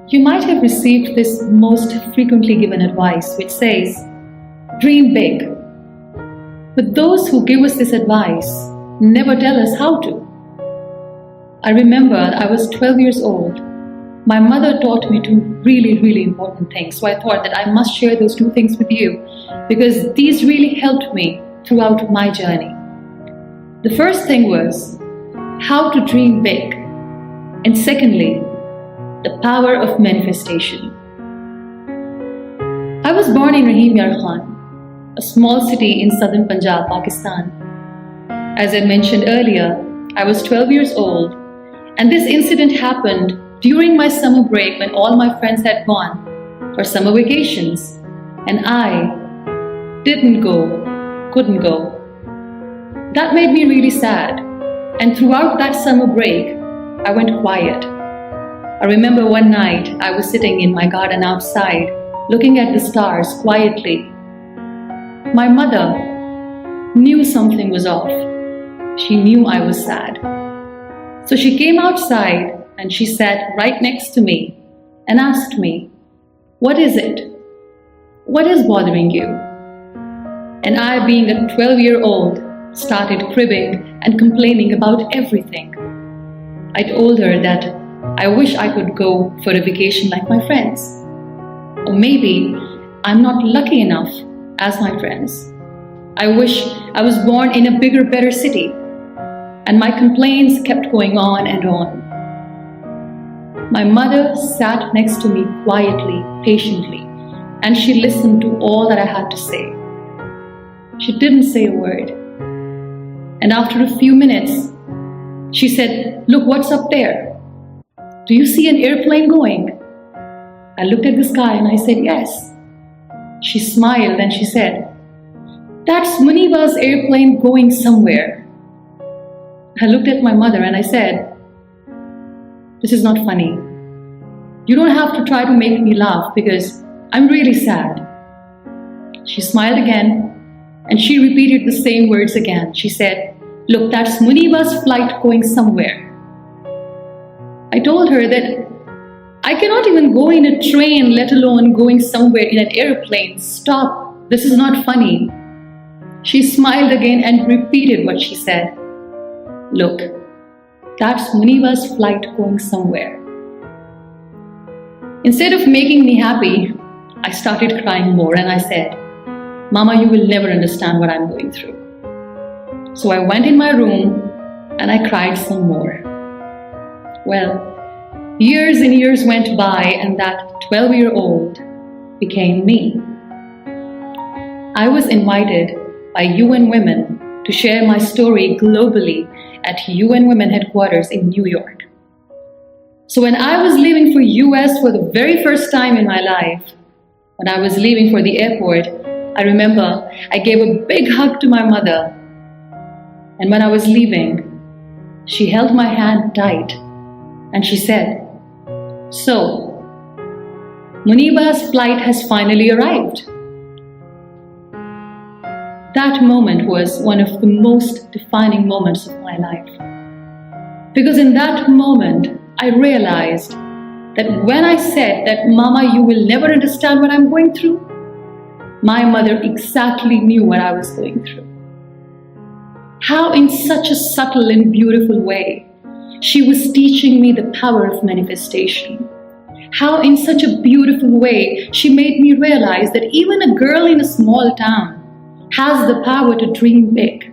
You might have received this most frequently given advice, which says, dream big. But those who give us this advice never tell us how to. I remember I was 12 years old. My mother taught me two really important things. So I thought that I must share those two things with you because these really helped me throughout my journey. The first thing was how to dream big. And secondly, the power of manifestation. I was born in Rahim Yar Khan, a small city in southern Punjab, Pakistan. As I mentioned earlier, I was 12 years old, and this incident happened during my summer break when all my friends had gone for summer vacations, and I couldn't go. That made me really sad, and throughout that summer break, I went quiet. I remember one night I was sitting in my garden outside, looking at the stars quietly. My mother knew something was off. She knew I was sad. So she came outside and she sat right next to me and asked me, "What is it? What is bothering you?" And I, being a 12-year-old, started cribbing and complaining about everything. I told her that I wish I could go for a vacation like my friends. Or maybe I'm not lucky enough as my friends. I wish I was born in a bigger, better city. And my complaints kept going on and on. My mother sat next to me quietly, patiently, and she listened to all that I had to say. She didn't say a word. And after a few minutes, she said, "Look, what's up there? Do you see an airplane going?" I looked at the sky and I said, "Yes." She smiled and she said, "That's Muniba's airplane going somewhere." I looked at my mother and I said, "This is not funny. You don't have to try to make me laugh because I'm really sad." She smiled again and she repeated the same words again. She said, "Look, that's Muniba's flight going somewhere." I told her that I cannot even go in a train, let alone going somewhere in an airplane. Stop, this is not funny. She smiled again and repeated what she said. "Look, that's Muniba's flight going somewhere." Instead of making me happy, I started crying more and I said, "Mama, you will never understand what I'm going through." So I went in my room and I cried some more. Well, years and years went by and that 12-year-old became me. I was invited by UN Women to share my story globally at UN Women headquarters in New York. So when I was leaving for US for the very first time in my life, when I was leaving for the airport, I remember I gave a big hug to my mother. And when I was leaving, she held my hand tight and she said, "So, Muniba's flight has finally arrived." That moment was one of the most defining moments of my life. Because in that moment, I realized that when I said that, "Mama, you will never understand what I'm going through," my mother exactly knew what I was going through. How in such a subtle and beautiful way, she was teaching me the power of manifestation. How in such a beautiful way, she made me realize that even a girl in a small town has the power to dream big.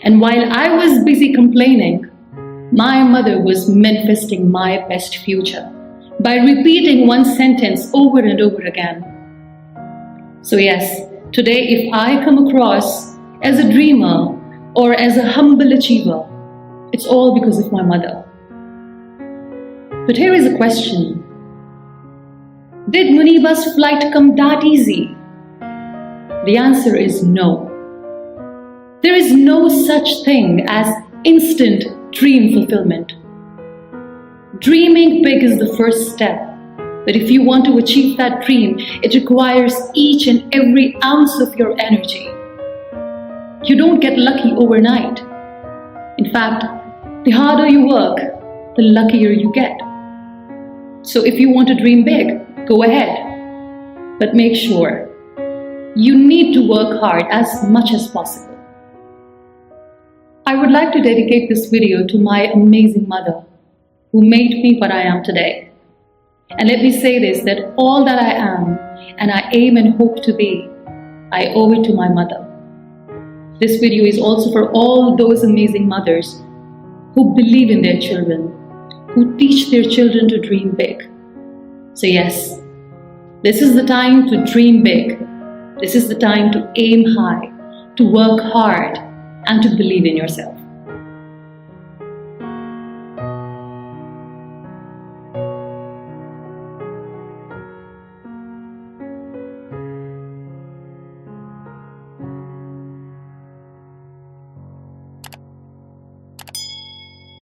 And while I was busy complaining, my mother was manifesting my best future by repeating one sentence over and over again. So yes, today if I come across as a dreamer or as a humble achiever, it's all because of my mother. But here is a question. Did Muniba's flight come that easy? The answer is no. There is no such thing as instant dream fulfillment. Dreaming big is the first step, but if you want to achieve that dream, it requires each and every ounce of your energy. You don't get lucky overnight. In fact, the harder you work, the luckier you get. So if you want to dream big, go ahead. But make sure you need to work hard as much as possible. I would like to dedicate this video to my amazing mother who made me what I am today. And let me say this, that all that I am and I aim and hope to be, I owe it to my mother. This video is also for all those amazing mothers who believe in their children, who teach their children to dream big. So yes, this is the time to dream big. This is the time to aim high, to work hard, and to believe in yourself.